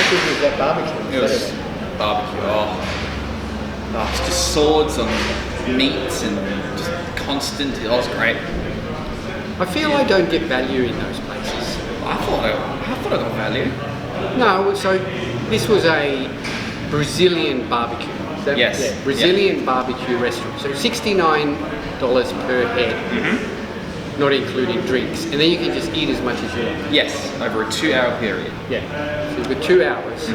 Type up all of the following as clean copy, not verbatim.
good was that barbecue? It was barbecue. It's just swords on meats and just constant. It was great. I feel I don't get value in those places. I thought I got value. No, so this was a Brazilian barbecue. Yes. Yeah, Brazilian barbecue restaurant. So $69 per head, not including drinks. And then you can just eat as much as you want. Yes, over a 2-hour period. Yeah, so you've got 2 hours.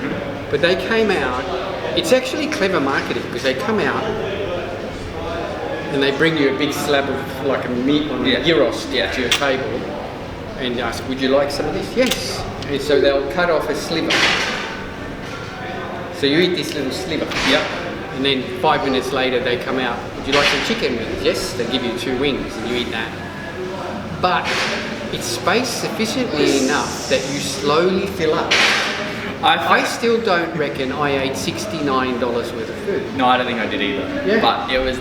But they came out, it's actually clever marketing because they come out and they bring you a big slab of like a meat on a gyros to your table and ask, would you like some of this? Yes. And so they'll cut off a sliver. So you eat this little sliver. Yep. And then 5 minutes later they come out, would you like some chicken wings? Yes, they give you 2 wings and you eat that. But it's spaced sufficiently enough that you slowly fill up. I still don't reckon I ate $69 worth of food. No, I don't think I did either. Yeah. But it was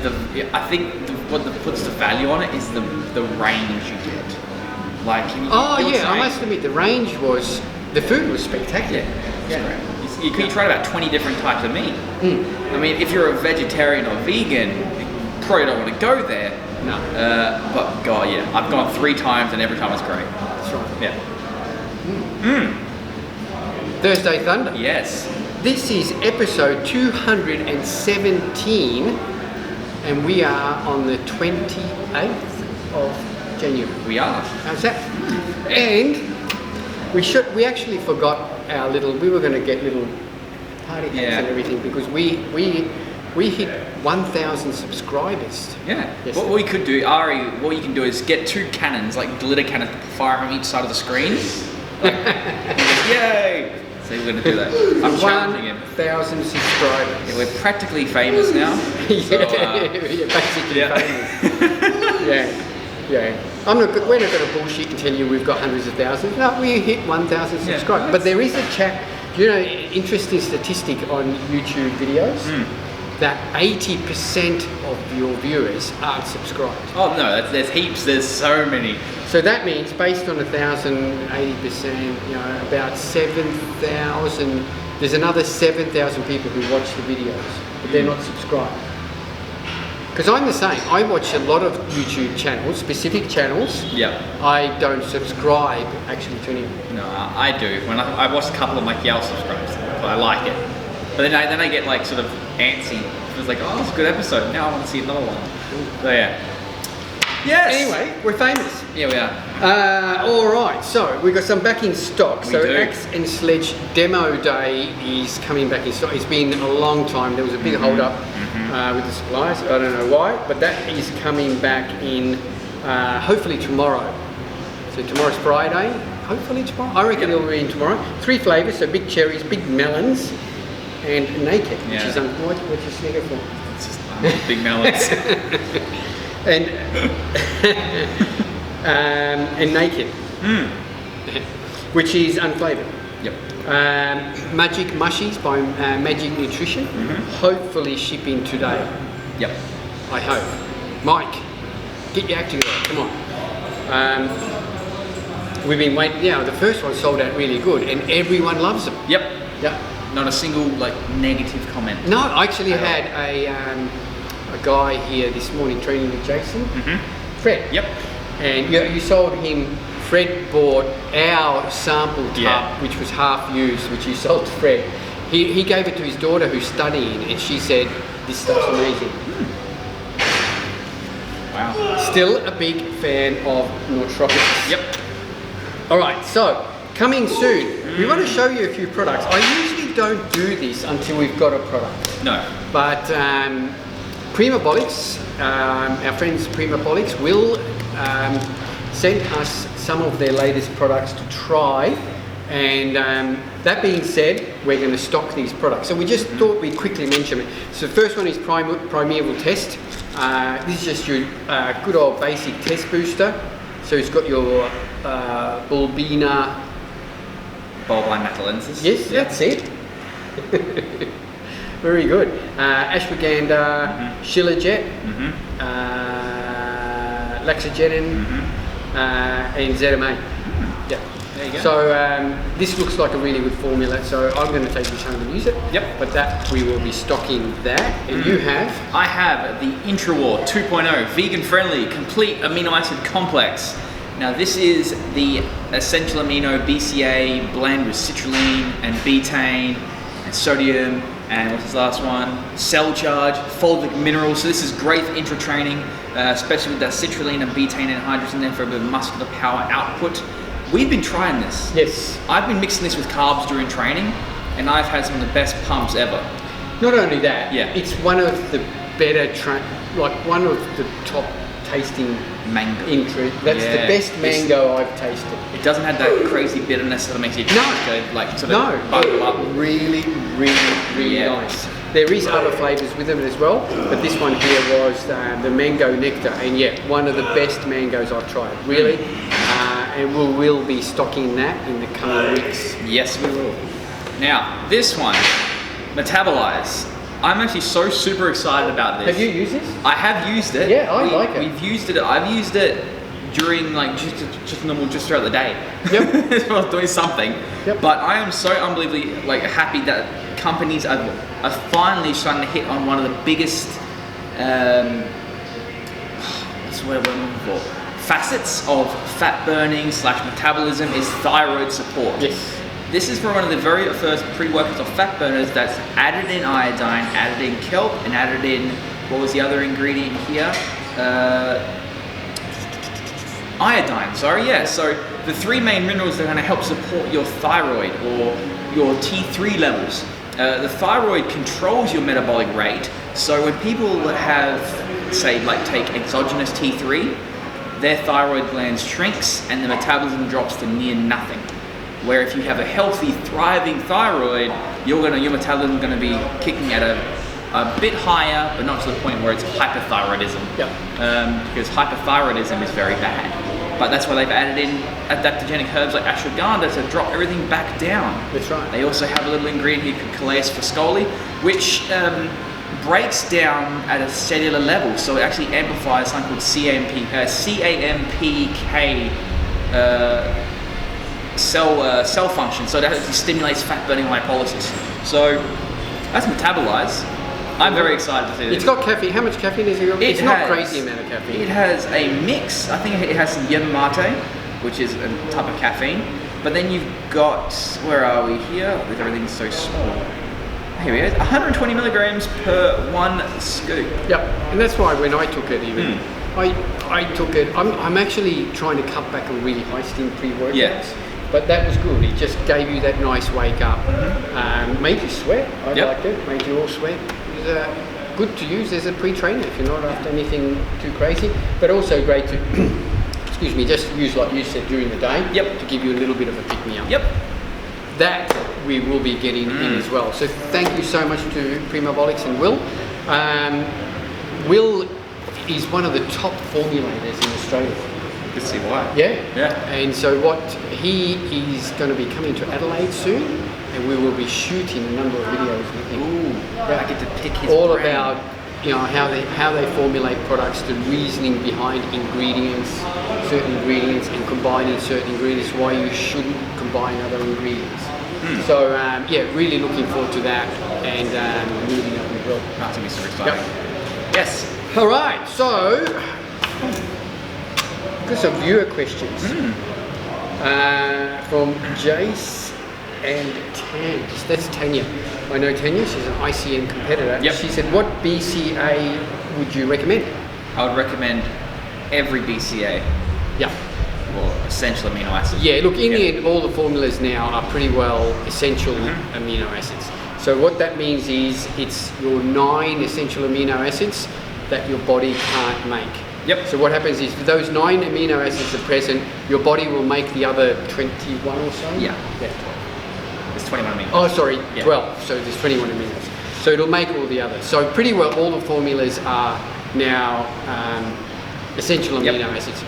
I think what puts the value on it is the range you get. Like, I must admit the food was spectacular. Yeah. You can try about 20 different types of meat. I mean, if you're a vegetarian or vegan, you probably don't want to go there. No. But God, yeah, I've gone 3 times and every time it's great. That's right. Yeah. Thursday Thunder. Yes. This is episode 217 and we are on the 28th of January. We are. How's that? And we actually forgot our we were going to get little party hats and everything because we hit 1,000 subscribers. Yeah. Yes. What we could do, Ari, what you can do is get 2 cannons, like glitter cannons, fire on each side of the screen. Yay! So we're going to do that. I'm challenging him. 1,000 subscribers. Yeah, we're practically famous now. You're basically famous. Yeah. We're not going to bullshit and tell you we've got hundreds of thousands. No, we hit 1,000 subscribers. But there is a chat. Interesting statistic on YouTube videos that 80% of your viewers aren't subscribed. Oh no, there's heaps. There's so many. So that means based on 1,000, 80%, about 7,000. There's another 7,000 people who watch the videos, but they're not subscribed. Because I'm the same. I watch a lot of YouTube channels, specific channels. Yeah. I don't subscribe actually to any. No, I do. When I watched a couple of my Yale subscribes, but I like it. But then I get like sort of antsy. It's like, oh, it's a good episode. Now I want to see another one. So yeah. Yes. Anyway, we're famous. Yeah, we are. All right. So we've got some back in stock. We do. Axe and Sledge Demo Day is coming back in stock. It's been a long time. There was a big hold up with the suppliers. I don't know why, but that is coming back in hopefully tomorrow. So tomorrow's Friday. Hopefully tomorrow. I reckon it'll be in tomorrow. 3 flavors. So big cherries, big melons, and naked, which is what's your sneaker for? It's just big melons. and naked, which is unflavoured. Yep. Magic Mushies by Magic Nutrition, hopefully shipping today. Yep. I hope. Mike, get your act together, come on. We've been waiting, the first one sold out really good and everyone loves them. Yep. Yeah. Not a single negative comment. No, I actually had a guy here this morning training with Jason, Fred. Yep. And you sold him. Fred bought our sample tub, which was half used, which you sold to Fred. He gave it to his daughter who's studying, and she said, "This stuff's amazing." Wow. Still a big fan of nootropics. Yep. All right, so coming soon, we want to show you a few products. I usually don't do this until we've got a product. No. But Primabolics, our friends Primabolics will send us some of their latest products to try. And that being said, we're going to stock these products. So we just thought we'd quickly mention it. So the first one is Primeval Test. This is just your good old basic test booster. So it's got your Bulbina. Bulbine metalensis. Yes, that's it. Very good. Ashwagandha, Shilajit, Laxagenin, and ZMA. Yeah. There you go. So this looks like a really good formula. So I'm going to take this home and use it. Yep. But that we will be stocking that. And you have? I have the Intrawar 2.0 vegan-friendly complete amino acid complex. Now this is the essential amino BCA blend with citrulline and betaine and sodium and what's this last one? Cell charge, fulvic minerals. So this is great for intra-training, especially with that citrulline and betaine anhydrous in there for a bit of muscular power output. We've been trying this. Yes. I've been mixing this with carbs during training, and I've had some of the best pumps ever. Not only that, Yeah. it's one of the better, one of the top tasting Mango. That's Yeah. the best mango I've tasted. It doesn't have that crazy bitterness that makes you go like sort of bubble up. Really Yeah. nice. There is other flavours with them as well, but this one here was the mango nectar, and one of the best mangoes I've tried, really. And we will be stocking that in the coming weeks. Yes, we will. Now, this one, Metabolize. I'm actually so super excited about this. Have you used this? I have used it. Yeah, I like it. We've used it. I've used it during like just normal, just throughout the day. Yep. As well as doing something. Yep. But I am so unbelievably like happy that companies are finally starting to hit on one of the biggest what's the word I'm looking for? Facets of fat burning / metabolism is thyroid support. Yes. This is for one of the very first pre-workouts of fat burners that's added in iodine, added in kelp, and added in, what was the other ingredient here? Iodine, sorry, yeah. So the three main minerals that are gonna help support your thyroid or your T3 levels. The thyroid controls your metabolic rate. So when people have, say, like take exogenous T3, their thyroid gland shrinks and the metabolism drops to near nothing. Where if you have a healthy, thriving thyroid, your metabolism is going to be kicking at a bit higher, but not to the point where it's hyperthyroidism. Yep. Because hyperthyroidism is very bad. But that's why they've added in adaptogenic herbs like ashwagandha to drop everything back down. That's right. They also have a little ingredient here called Calais foscoli, which breaks down at a cellular level. So it actually amplifies something called CAMPK cell function, so that actually stimulates fat burning lipolysis. So that's Metabolize. I'm very excited to see this. It's got caffeine. How much caffeine is it? It's not crazy amount of caffeine. It has a mix. I think it has some yerba mate, which is a type of caffeine. But then you've got, where are we here? With everything so small. Here we go. 120 milligrams per one scoop. Yep. And that's why when I took it, even I took it. I'm actually trying to cut back on really high stim pre-workouts. Yeah. But that was good. It just gave you that nice wake up. Made you sweat. I liked it. Made you all sweat. It was good to use as a pre-trainer if you're not after anything too crazy. But also great to, excuse me, just use like you said during the day. Yep. To give you a little bit of a pick-me-up. Yep. That we will be getting in as well. So thank you so much to Primabolics and Will. Will is one of the top formulators in Australia. You can see why. Yeah. Yeah. And so he is going to be coming to Adelaide soon, and we will be shooting a number of videos with him. Ooh. I get to pick his all brain. about how they formulate products, the reasoning behind ingredients, certain ingredients, and combining certain ingredients. Why you shouldn't combine other ingredients. So really looking forward to that and moving up as well. That's gonna be super exciting. Yes. All right, so got some viewer questions from Jace and Tans. That's Tanya. I know Tanya. She's an ICM competitor. Yep. She said, "What BCA would you recommend?" I would recommend every BCA. Yeah. Or essential amino acids. Yeah, look, in the end, all the formulas now are pretty well essential amino acids. So what that means is it's your 9 essential amino acids that your body can't make. Yep. So what happens is, if those 9 amino acids are present, your body will make the other 21 or so? Yeah. It's 21 amino. Oh, sorry, Yeah. 12. So there's 21 amino acids. So it'll make all the others. So pretty well all the formulas are now essential amino acids.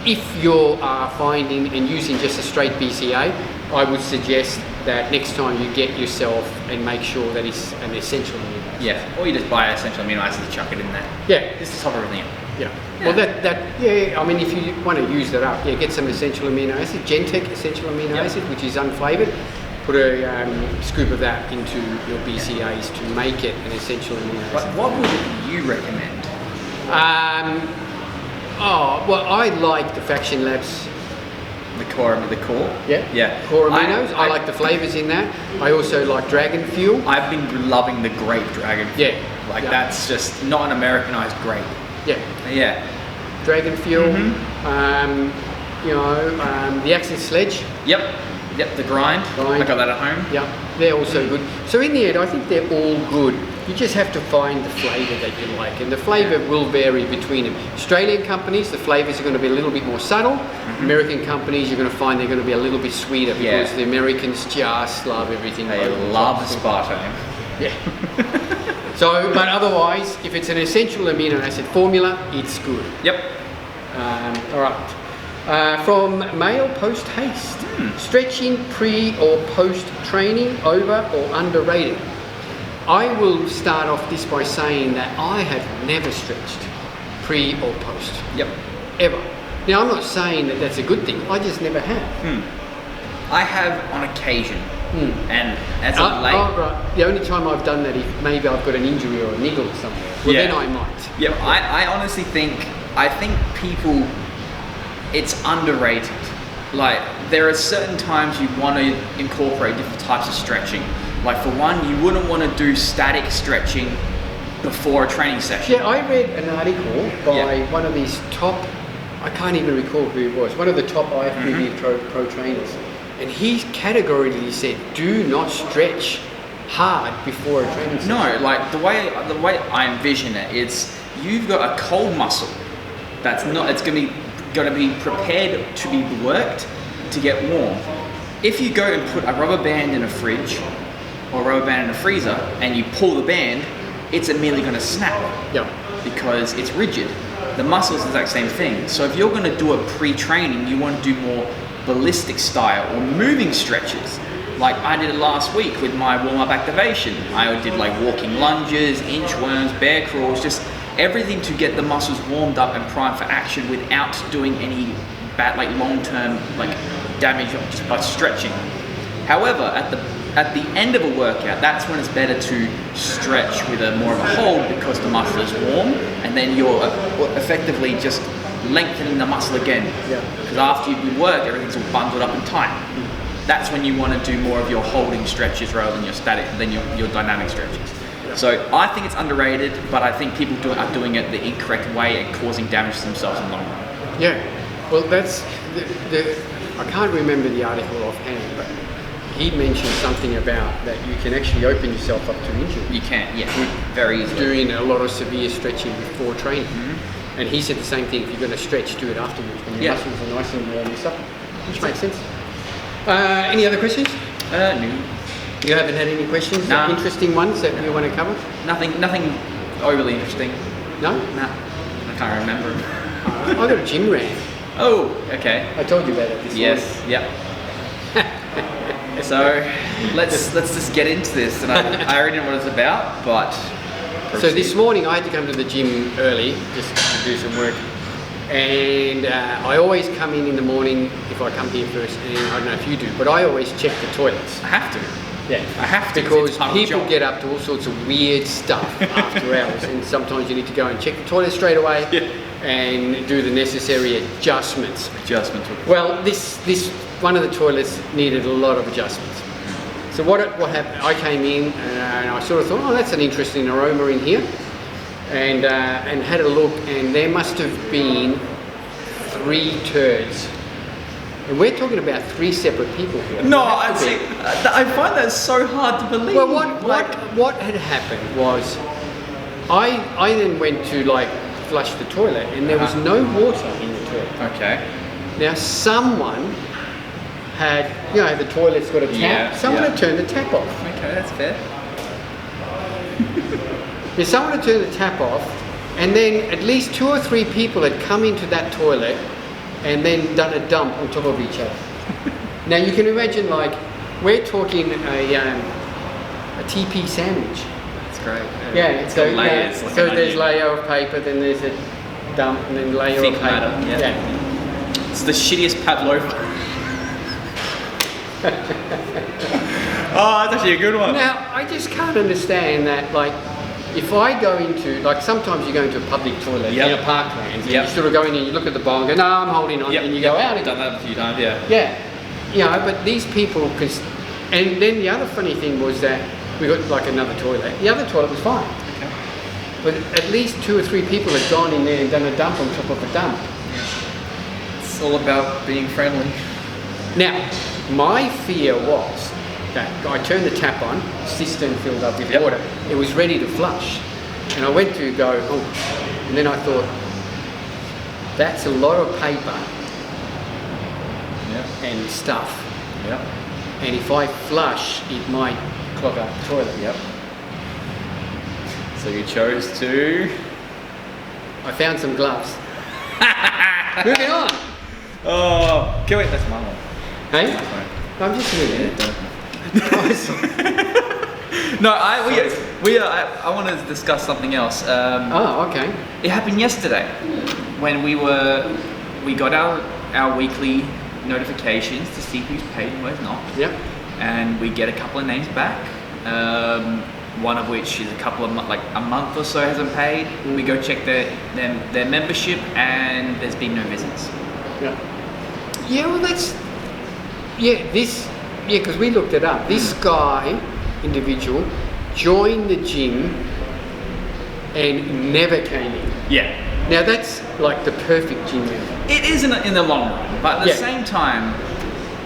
If you're finding and using just a straight BCA, I would suggest that next time you get yourself and make sure that it's an essential amino acid. Yeah, or you just buy essential amino acids and chuck it in there. Yeah. Just to top everything up. Yeah. Well, I mean, if you want to use that up, get some essential amino acid, Gentech essential amino acid, which is unflavoured. Put a scoop of that into your BCAs to make it an essential amino acid. But what would you recommend? Well, I like the Faction Labs. The core. Yeah. Core aminos. I like the flavours in that. I also like Dragon Fuel. I've been loving the grape Dragon Fuel. Yeah. That's just not an Americanized grape. Yeah. Dragon Fuel. The Accent Sledge. Yep, the grind. I got that at home. Yeah, they're also good. So in the end, I think they're all good. You just have to find the flavour that you like, and the flavour will vary between them. Australian companies, the flavours are going to be a little bit more subtle. American companies, you're going to find they're going to be a little bit sweeter because the Americans just love everything. They love aspartame. Yeah. So, but otherwise, if it's an essential amino acid formula, it's good. Yep. All right. From male post haste, stretching pre or post training, over or underrated? I will start off this by saying that I have never stretched pre or post. Yep. Ever. Now I'm not saying that that's a good thing. I just never have. I have on occasion, and as of late. Right. The only time I've done that if maybe I've got an injury or a niggle somewhere. Well, then I might. Yeah. I honestly think people. It's underrated. Like, there are certain times you want to incorporate different types of stretching. Like, for one, you wouldn't want to do static stretching before a training session. Yeah, I read an article by one of these top, I can't even recall who it was, one of the top IFBB pro trainers. And he categorically said, do not stretch hard before a training session. No, like, the way I envision it, it's you've got a cold muscle that's not, it's going to be prepared to be worked to get warm. If you go and put a rubber band in a fridge or a rubber band in a freezer and you pull the band, it's immediately going to snap because it's rigid. The muscle is the exact same thing. So if you're going to do a pre-training, you want to do more ballistic style or moving stretches. Like I did last week with my warm-up activation. I did like walking lunges, inchworms, bear crawls, just everything to get the muscles warmed up and primed for action without doing any bad, like long-term like damage just by stretching. However, at the end of a workout, that's when it's better to stretch with a more of a hold because the muscle is warm, and then you're effectively just lengthening the muscle again. Because after you've worked, everything's all bundled up and tight. That's when you want to do more of your holding stretches rather than your static, than your dynamic stretches. So I think it's underrated, but I think people are doing it the incorrect way and causing damage to themselves in the long run. Yeah, well that's, I can't remember the article offhand, but he mentioned something about that you can actually open yourself up to injury. You can, yeah, very easily. Doing a lot of severe stretching before training. And he said the same thing, if you're going to stretch, do it afterwards when your muscles are nice and warm and stuff, which makes sense. Any other questions? No. You haven't had any questions? No. Interesting ones that you want to cover? Nothing overly interesting. No? No. I can't remember. I got a gym rant. Oh, okay. I told you about it this morning. Yep. So let's just get into this, and I already know what it's about, but proceed. So this morning I had to come to the gym early just to do some work, and I always come in the morning if I come here first, and I don't know if you do, but I always check the toilets. I have to. Yeah, I have to because people get up to all sorts of weird stuff after hours, and sometimes you need to go and check the toilet straight away and do the necessary adjustments. Well, this one of the toilets needed a lot of adjustments. So what happened? I came in and I sort of thought, oh, that's an interesting aroma in here, and had a look, and there must have been 3 turds. And we're talking about 3 separate people here. No, I find that so hard to believe. Well, what had happened was, I then went to like flush the toilet, and there was no water in the toilet. Okay. Now someone had, the toilet's got a tap. Someone had turned the tap off. Okay, that's fair. Someone had turned the tap off, and then at least 2 or 3 people had come into that toilet and then done a dump on top of each other. Now you can imagine, like, we're talking a TP sandwich. It's great. Yeah, it's got layers. Like so an there's onion. layer of paper, then there's a dump, and then layer Thick of paper. matter, yeah. It's the shittiest pavlova. Oh, that's actually a good one. Now, I just can't understand that, like, if I go into, like, sometimes you go into a public toilet in a parkland, and you sort of go in and you look at the bowl and go, no, I'm holding on, and you go out I've again. done that a few times, yeah. Yeah, you know, but these people, and then the other funny thing was that we got, like, another toilet. The other toilet was fine. Okay. But at least 2 or 3 people had gone in there and done a dump on top of a dump. It's all about being friendly. Now, my fear was that I turned the tap on, cistern filled up with water. It was ready to flush. And I went to go, oh, and then I thought, that's a lot of paper and stuff. Yep. And if I flush, it might clog up the toilet. Yep. So you chose to... I found some gloves. Moving on. Oh, okay, wait, that's my one. Hey? That's mine. I'm just moving it. No, I want to discuss something else. Oh, okay. It happened yesterday when we got our weekly notifications to see who's paid and who's not. Yep. And we get a couple of names back. One of which is a month or so hasn't paid. We go check their membership, and there's been no visits. Yeah. Yeah, well, because we looked it up. This guy, individual, joined the gym and never came in. Yeah. Now that's like the perfect gym member. It is in the long run, but at the same time,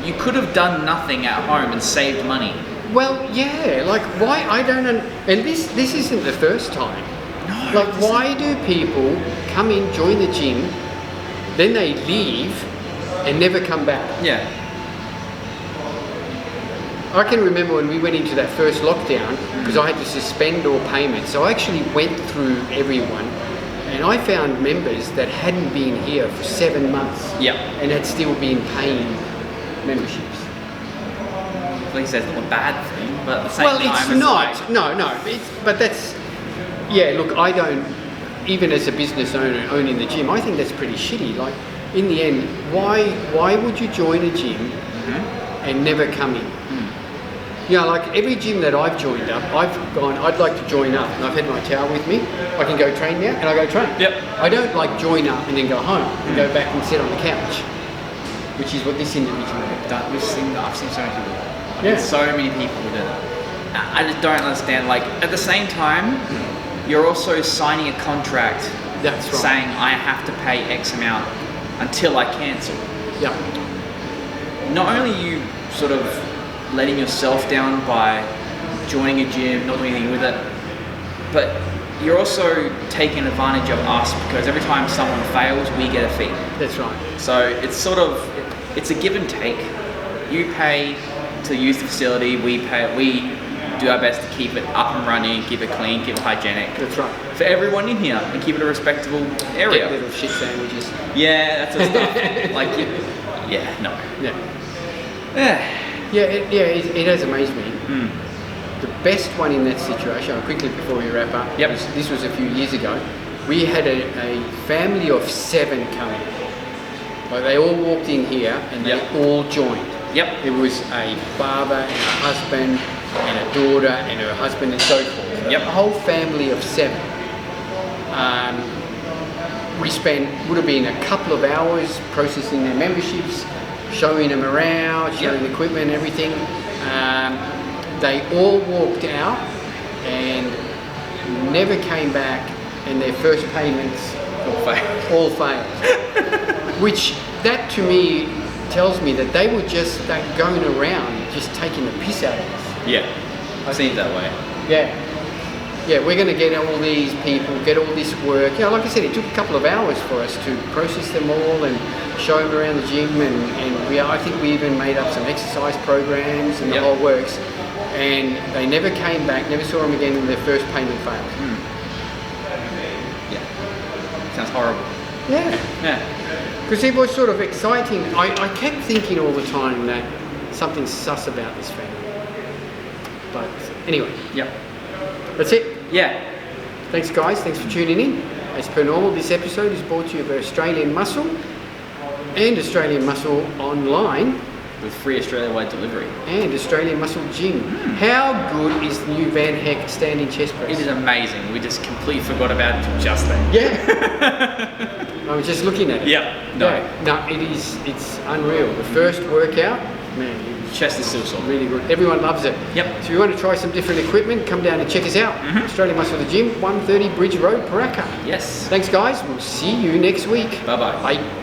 you could have done nothing at home and saved money. Well, yeah, like why, I don't know, and this isn't the first time. No. Like why do people come in, join the gym, then they leave and never come back? Yeah. I can remember when we went into that first lockdown, because I had to suspend all payments, so I actually went through everyone, and I found members that hadn't been here for 7 months and had still been paying memberships. At least that's not a bad thing, but at the same time, it's not. No. But that's, look, I don't, even as a business owner owning the gym, I think that's pretty shitty. Like, in the end, why would you join a gym and never come in? You know, like every gym that I've joined up, I've gone, I'd like to join up, and I've had my towel with me. I can go train now, and I go train. Yep. I don't like join up and then go home and go back and sit on the couch, which is what this individual did. I've seen so many people. So many people who do that. I just don't understand. Like, at the same time, you're also signing a contract saying I have to pay X amount until I cancel. Yeah. Not only are you sort of letting yourself down by joining a gym, not doing anything with it, but you're also taking advantage of us, because every time someone fails, we get a fee. That's right. So it's a give and take. You pay to use the facility, we do our best to keep it up and running, keep it clean, keep it hygienic. That's right. For everyone in here, and keep it a respectable area. Get little shit sandwiches. Yeah, that sort of stuff. Like, no. Yeah. It has amazed me. The best one in that situation, quickly before we wrap up, this was a few years ago, we had a family of 7 coming. Like, they all walked in here and they all joined. It was a father and a husband and a daughter and her husband and so forth. A whole family of 7. We would have been a couple of hours processing their memberships, showing them around, showing the equipment and everything. They all walked out and never came back, and their first payments all failed. Which, that to me tells me that they were just going around just taking the piss out of us. Yeah, I've seen it that way. Yeah, we're going to get all these people, get all this work. Yeah, like I said, it took a couple of hours for us to process them all and show them around the gym, and I think we even made up some exercise programs and the whole works. And they never came back, never saw them again, and their first payment failed. Yeah. Sounds horrible. Yeah. Because it was sort of exciting. I kept thinking all the time that something sus about this family. But anyway, Yep. that's it. Yeah. Thanks guys, thanks for tuning in. As per normal, this episode is brought to you by Australian Muscle and Australian Muscle Online With free Australia-wide delivery. and Australian Muscle Gym. How good is the new Van Heck standing chest press? It is amazing. We just completely forgot about it just then. Yeah. I was just looking at it. Yep. No. Yeah. No, it's unreal. The first workout, man, Chest is still sore. really good. Everyone loves it. Yep. So if you want to try some different equipment, come down and check us out. Australian Muscle the Gym, 130 Bridge Road, Paraka. Yes. Thanks guys, we'll see you next week. Bye-bye. Bye.